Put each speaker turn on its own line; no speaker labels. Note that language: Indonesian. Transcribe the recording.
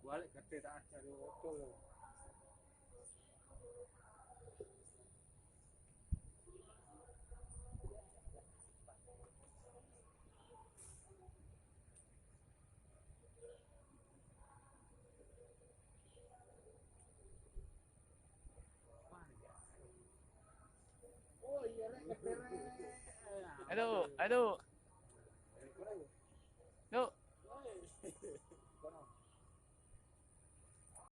balik gede tak ajari betul. Oh iya rek gede rek.
Aduh, aduh.